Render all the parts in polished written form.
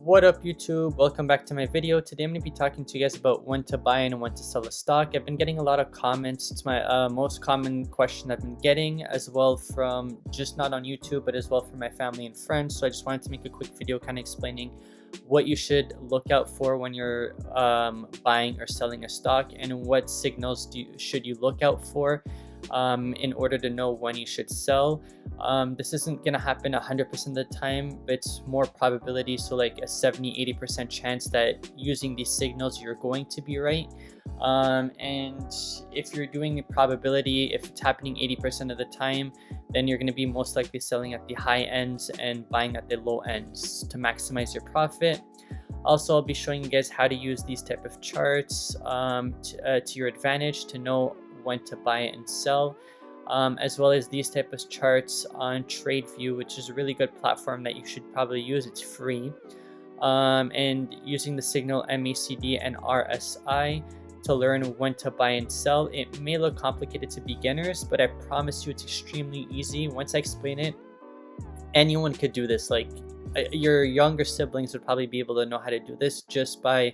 What up YouTube? Welcome back to my video. Today I'm going to be talking to you guys about when to buy and when to sell a stock. I've been getting a lot of comments. It's my most common question I've been getting, as well from just not on YouTube but as well from my family and friends. So I just wanted to make a quick video kind of explaining what you should look out for when you're buying or selling a stock, and what signals should you look out for in order to know when you should sell. This isn't going to happen 100% of the time, but it's more probability, so like a 70-80% chance that using these signals you're going to be right. And if you're doing a probability, if it's happening 80% of the time, then you're going to be most likely selling at the high ends and buying at the low ends to maximize your profit. Also, I'll be showing you guys how to use these type of charts to your advantage to know when to buy and sell, as well as these type of charts on Tradeview, which is a really good platform that you should probably use. It's free, and using the signal MACD and RSI to learn when to buy and sell. It may look complicated to beginners, but I promise you it's extremely easy. Once I explain it, anyone could do this. Like your younger siblings would probably be able to know how to do this just by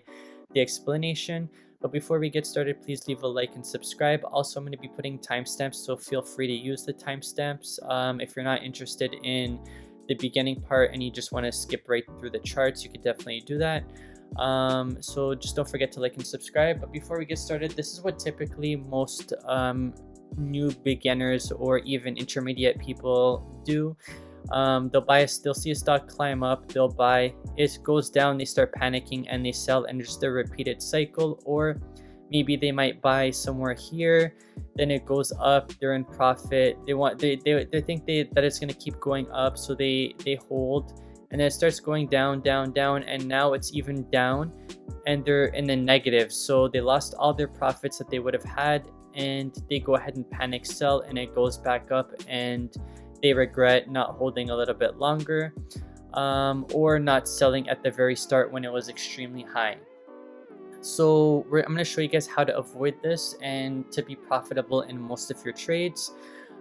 the explanation. But before we get started, please leave a like and subscribe. Also, I'm going to be putting timestamps, so feel free to use the timestamps. If you're not interested in the beginning part and you just want to skip right through the charts, you could definitely do that. So just don't forget to like and subscribe. But before we get started, this is what typically most new beginners or even intermediate people do. They'll see a stock climb up, they'll buy, it goes down, they start panicking and they sell, and just a repeated cycle. Or maybe they might buy somewhere here, then it goes up, they're in profit, they think that it's going to keep going up, so they hold, and then it starts going down, and now it's even down and they're in the negative, so they lost all their profits that they would have had, and they go ahead and panic sell, and it goes back up and they regret not holding a little bit longer, or not selling at the very start when it was extremely high. So I'm going to show you guys how to avoid this and to be profitable in most of your trades.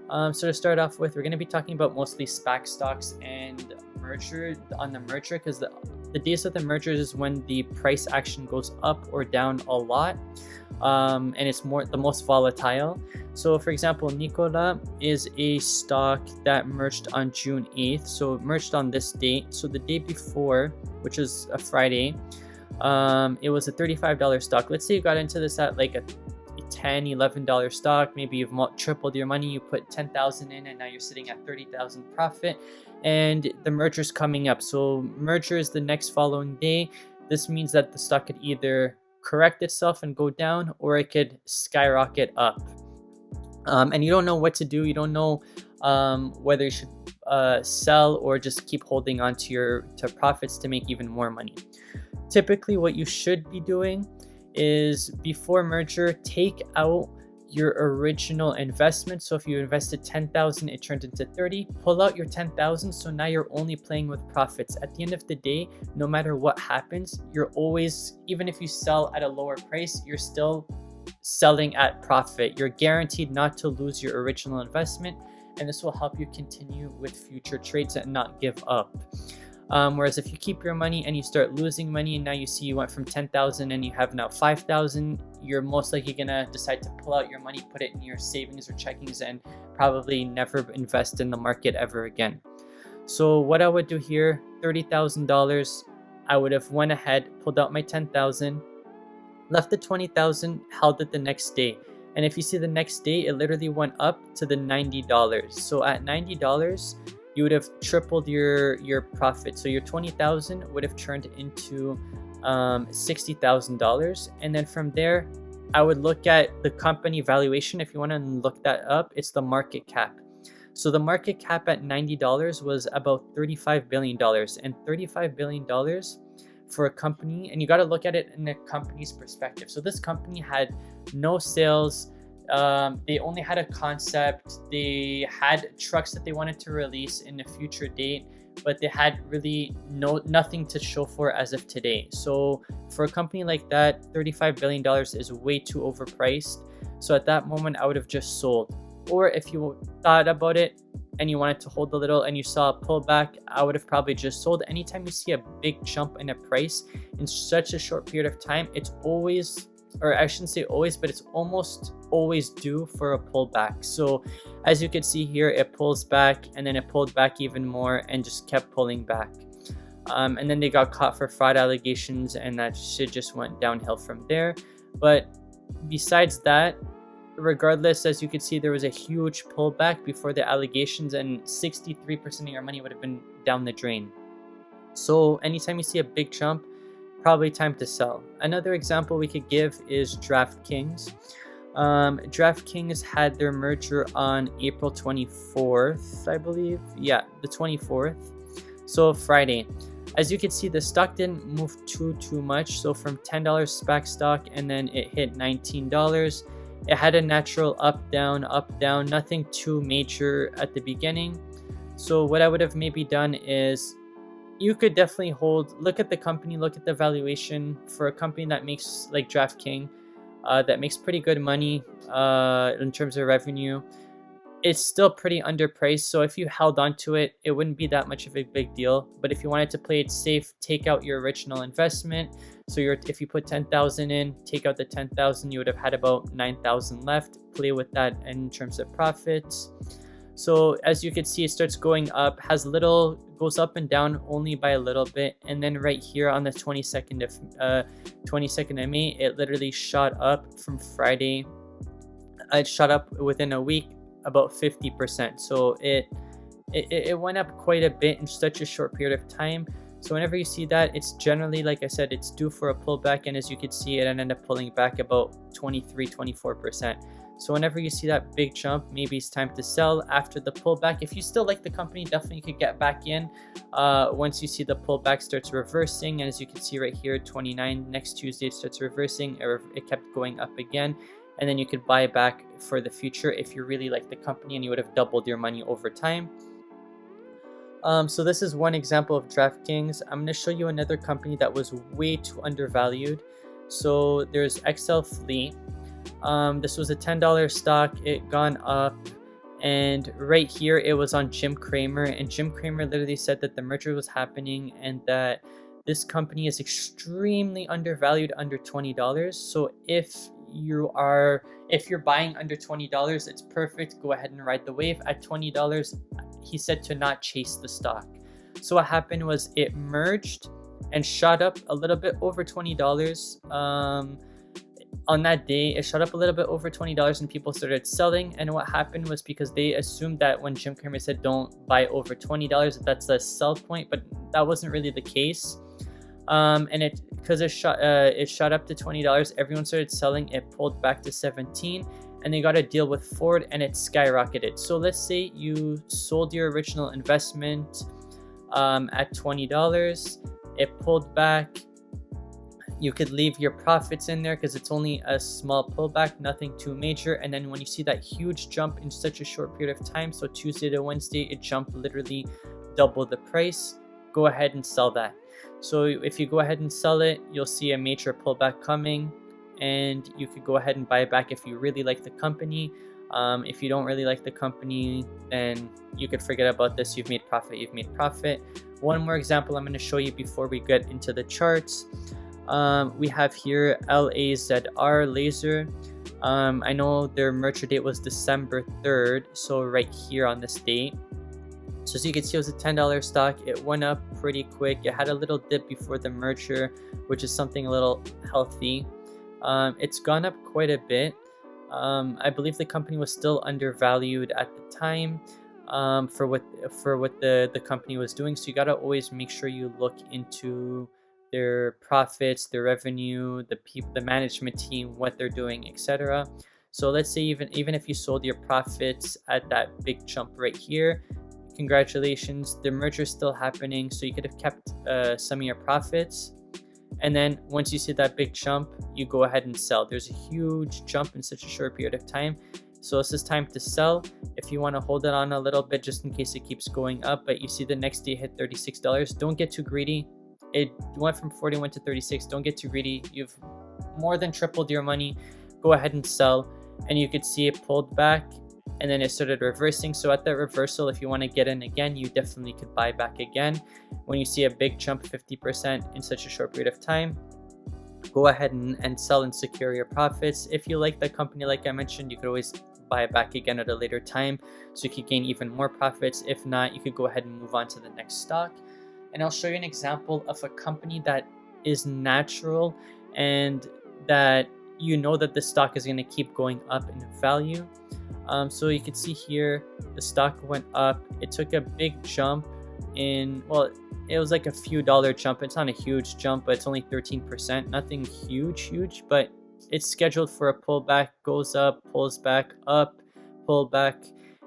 So to start off with, we're going to be talking about mostly Spaq stocks and merger. On the merger, because the days of the mergers is when the price action goes up or down a lot, and it's the most volatile. So for example, Nikola is a stock that merged on June 8th. So it merged on this date. So the day before, which is a Friday, it was a $35 stock. Let's say you got into this at like a $10-11 stock. Maybe you've tripled your money, you put 10,000 in, and now you're sitting at 30,000 profit, and the merger's coming up. So merger is the next following day. This means that the stock could either correct itself and go down, or it could skyrocket up. And you don't know what to do. You don't know whether you should sell or just keep holding on to profits to make even more money. Typically, what you should be doing is, before merger, take out your original investment. So if you invested 10,000, it turned into 30. Pull out your 10,000. So now you're only playing with profits. At the end of the day, no matter what happens, you're always, even if you sell at a lower price, you're still selling at profit. You're guaranteed not to lose your original investment, and this will help you continue with future trades and not give up. Whereas if you keep your money and you start losing money, and now you see you went from 10,000 and you have now 5,000, you're most likely gonna decide to pull out your money, put it in your savings or checkings, and probably never invest in the market ever again. So what I would do here, $30,000, I would have went ahead, pulled out my 10,000, left the 20,000, held it the next day. And if you see the next day, it literally went up to the $90. So at $90, you would have tripled your profit. So your 20,000 would have turned into $60,000. And then from there, I would look at the company valuation. If you want to look that up, it's the market cap. So the market cap at $90 was about $35 billion. And $35 billion for a company, and you got to look at it in a company's perspective. So this company had no sales. They only had a concept. They had trucks that they wanted to release in a future date, but they had really nothing to show for as of today. So for a company like that, $35 billion is way too overpriced. So at that moment, I would have just sold. Or if you thought about it, and you wanted to hold a little and you saw a pullback, I would have probably just sold. Anytime you see a big jump in a price in such a short period of time, it's always, or I shouldn't say always, but it's almost always due for a pullback. So as you can see here, it pulls back and then it pulled back even more and just kept pulling back. And then they got caught for fraud allegations and that shit just went downhill from there. But besides that, regardless, as you can see, there was a huge pullback before the allegations and 63% of your money would have been down the drain. So anytime you see a big jump, probably time to sell. Another example we could give is DraftKings. DraftKings had their merger on April 24th, I believe. Yeah, the 24th. So Friday. As you can see, the stock didn't move too much. So from $10 Spaq stock, and then it hit $19. It had a natural up down, nothing too major at the beginning. So what I would have maybe done is, you could definitely hold, look at the company, look at the valuation for a company that makes, like DraftKings, that makes pretty good money in terms of revenue. It's still pretty underpriced, so if you held on to it, it wouldn't be that much of a big deal. But if you wanted to play it safe, take out your original investment. So if you put 10,000 in, take out the 10,000, you would have had about 9,000 left. Play with that in terms of profits. So as you can see, it starts going up, goes up and down only by a little bit, and then right here on the 22nd of May, it literally shot up from Friday. It shot up within a week about 50%. So it went up quite a bit in such a short period of time. So whenever you see that, it's generally, like I said, it's due for a pullback, and as you can see, it ended up pulling back about 23-24%. So whenever you see that big jump, maybe it's time to sell after the pullback. If you still like the company, definitely could get back in once you see the pullback starts reversing. And as you can see right here, 29, next Tuesday it starts reversing, or it kept going up again. And then you could buy back for the future if you really like the company and you would have doubled your money over time. So this is one example of DraftKings. I'm going to show you another company that was way too undervalued. So there's XL Fleet. This was a $10 stock. It gone up, and right here it was on Jim Cramer, and Jim Cramer literally said that the merger was happening and that this company is extremely undervalued, under $20. So if you're buying under $20, it's perfect. Go ahead and ride the wave. At $20, he said to not chase the stock. So what happened was it merged and shot up a little bit over $20. On that day, it shot up a little bit over $20 and people started selling. And what happened was, because they assumed that when Jim Cramer said don't buy over $20, that's the sell point, but that wasn't really the case. And because it shot up to $20, everyone started selling. It pulled back to 17, and they got a deal with Ford, and it skyrocketed. So let's say you sold your original investment at $20. It pulled back. You could leave your profits in there because it's only a small pullback, nothing too major. And then when you see that huge jump in such a short period of time, so Tuesday to Wednesday, it jumped literally double the price. Go ahead and sell that. So if you go ahead and sell it, you'll see a major pullback coming, and you could go ahead and buy it back if you really like the company. If you don't really like the company, then you could forget about this. You've made profit. One more example I'm going to show you before we get into the charts. We have here LAZR Laser. I know their merger date was December 3rd, so right here on this date. So as you can see, it was a $10 stock. It went up pretty quick. It had a little dip before the merger, which is something a little healthy. It's gone up quite a bit. I believe the company was still undervalued at the time for what the company was doing. So you got to always make sure you look into their profits, their revenue, the management team, what they're doing, etc. So let's say even if you sold your profits at that big jump right here, congratulations, the merger is still happening, so you could have kept some of your profits. And then once you see that big jump, you go ahead and sell. There's a huge jump in such a short period of time, so this is time to sell. If you want to hold it on a little bit just in case it keeps going up, but you see the next day hit $36, don't get too greedy. It went from 41 to 36. Don't get too greedy. You've more than tripled your money. Go ahead and sell. And you could see it pulled back and then it started reversing. So at that reversal, if you want to get in again, you definitely could buy back again. When you see a big jump 50% in such a short period of time, go ahead and sell and secure your profits. If you like the company, like I mentioned, you could always buy it back again at a later time so you could gain even more profits. If not, you could go ahead and move on to the next stock. And I'll show you an example of a company that is natural and that you know that the stock is going to keep going up in value. So you can see here the stock went up. It took a big jump in, well, it was like a few dollar jump. It's not a huge jump, but it's only 13%. Nothing huge, but it's scheduled for a pullback. Goes up, pulls back, up, pull back,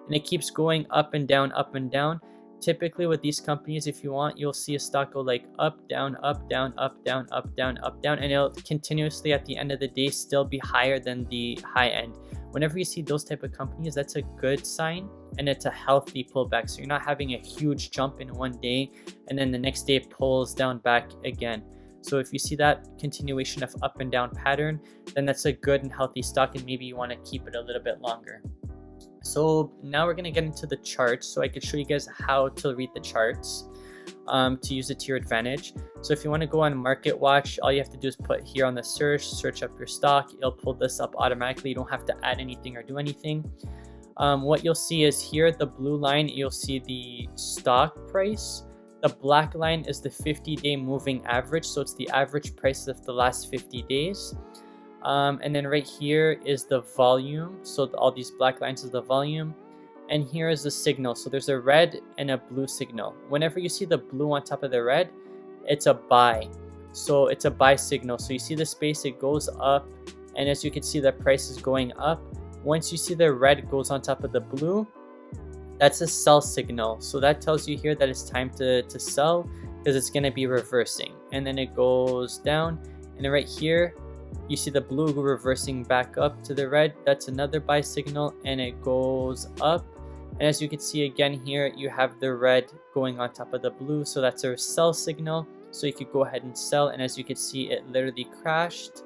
and it keeps going up and down, up and down. Typically with these companies, if you want, you'll see a stock go like up, down, up, down, up, down, up, down, up, down, and it'll continuously at the end of the day still be higher than the high end. Whenever you see those type of companies, that's a good sign, and it's a healthy pullback. So you're not having a huge jump in one day and then the next day it pulls down back again. So if you see that continuation of up and down pattern, then that's a good and healthy stock, and maybe you want to keep it a little bit longer. So now we're going to get into the charts so I could show you guys how to read the charts to use it to your advantage. So if you want to go on Market Watch, all you have to do is put here on the search up your stock. It'll pull this up automatically. You don't have to add anything or do anything. What you'll see is here, the blue line, you'll see the stock price. The black line is the 50-day moving average. So it's the average price of the last 50 days. And then right here is the volume. So all these black lines is the volume. And here is the signal. So there's a red and a blue signal. Whenever you see the blue on top of the red, it's a buy. So it's a buy signal. So you see the space, it goes up. And as you can see, the price is going up. Once you see the red goes on top of the blue, that's a sell signal. So that tells you here that it's time to sell because it's going to be reversing. And then it goes down. And then right here, you see the blue reversing back up to the red. That's another buy signal, and it goes up. And as you can see again here, you have the red going on top of the blue. So that's a sell signal. So you could go ahead and sell. And as you can see, it literally crashed.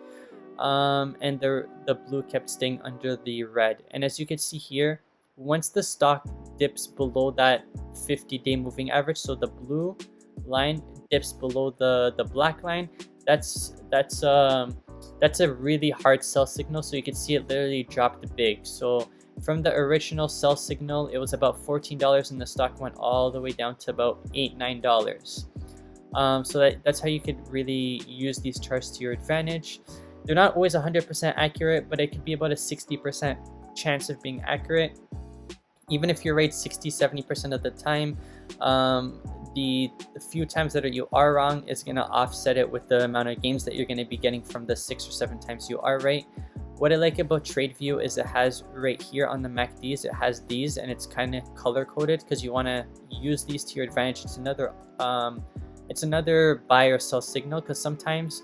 And the blue kept staying under the red. And as you can see here, once the stock dips below that 50-day moving average, so the blue line dips below the black line, that's a really hard sell signal. So you can see it literally dropped big. So from the original sell signal, it was about $14 and the stock went all the way down to about $8-9. So that's how you could really use these charts to your advantage. They're not always 100% accurate, but it could be about a 60% chance of being accurate. Even if you're right 60-70% of the time, the few times that you are wrong is going to offset it with the amount of gains that you're going to be getting from the 6 or 7 times you are right. What I like about Tradeview is it has right here on the MACDs, it has these, and it's kind of color coded because you want to use these to your advantage. It's another buy or sell signal, because sometimes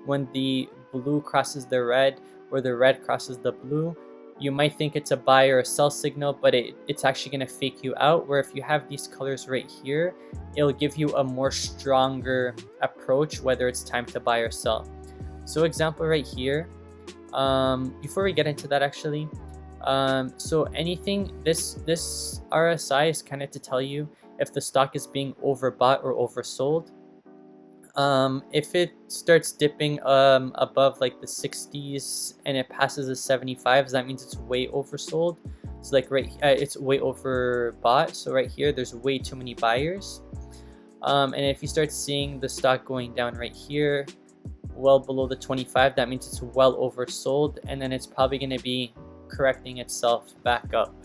when the blue crosses the red or the red crosses the blue, you might think it's a buy or a sell signal, but it's actually going to fake you out. Where if you have these colors right here, it'll give you a more stronger approach whether it's time to buy or sell. So example right here, before we get into that actually, so anything, this RSI is kind of to tell you if the stock is being overbought or oversold. If it starts dipping above like the 60s and it passes the 75s, that means it's way oversold. So like it's way overbought. So right here, there's way too many buyers. And if you start seeing the stock going down right here, well below the 25, that means it's well oversold, and then it's probably going to be correcting itself back up.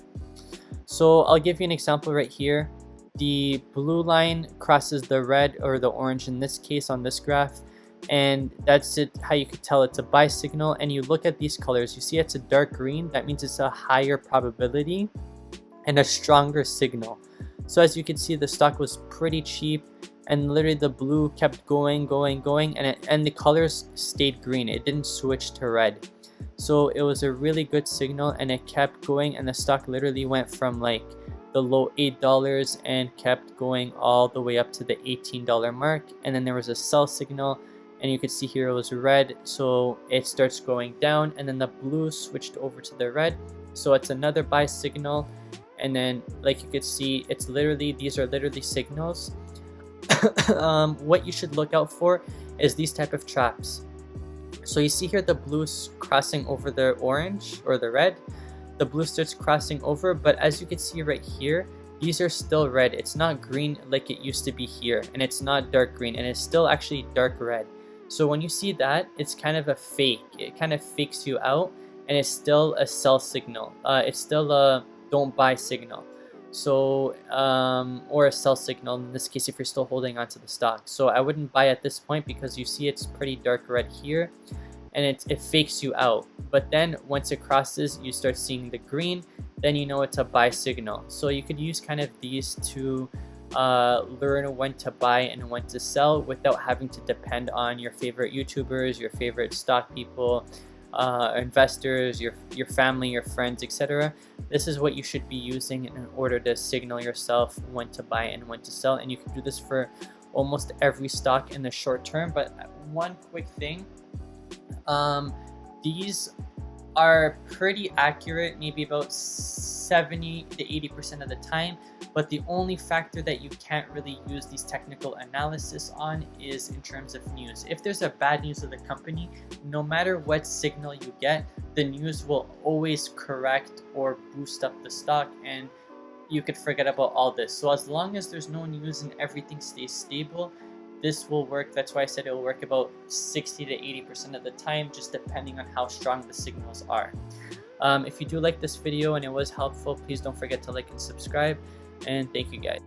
So I'll give you an example right here. The blue line crosses the red or the orange in this case on this graph, and that's how you could tell it's a buy signal. And you look at these colors, you see it's a dark green, that means it's a higher probability and a stronger signal. So as you can see, the stock was pretty cheap, and literally the blue kept going, and the colors stayed green. It didn't switch to red. So it was a really good signal, and it kept going, and the stock literally went from like the low $8 and kept going all the way up to the $18 mark. And then there was a sell signal, and you could see here it was red, so it starts going down, and then the blue switched over to the red, So it's another buy signal, and then like you could see, it's literally, these are literally signals. What you should look out for is these type of traps. So you see here the blue's crossing over the orange or the red. The blue starts crossing over, but as you can see right here, these are still red. It's not green like it used to be here, and it's not dark green, and it's still actually dark red. So when you see that, it's kind of a fake. It kind of fakes you out, and it's still a sell signal. It's still a don't buy signal. So or a sell signal in this case if you're still holding onto the stock. So I wouldn't buy at this point because you see it's pretty dark red here, and it fakes you out. But then once it crosses, you start seeing the green, then you know it's a buy signal. So you could use kind of these to learn when to buy and when to sell without having to depend on your favorite YouTubers, your favorite stock people, investors, your family, your friends, etc. This is what you should be using in order to signal yourself when to buy and when to sell. And you can do this for almost every stock in the short term. But one quick thing, these are pretty accurate, maybe about 70 to 80% of the time, but the only factor that you can't really use these technical analysis on is in terms of news. If there's a bad news of the company, no matter what signal you get, the news will always correct or boost up the stock, and you could forget about all this. So as long as there's no news and everything stays stable, this will work. That's why I said it will work about 60 to 80% of the time, just depending on how strong the signals are. If you do like this video and it was helpful, please don't forget to like and subscribe, and thank you guys.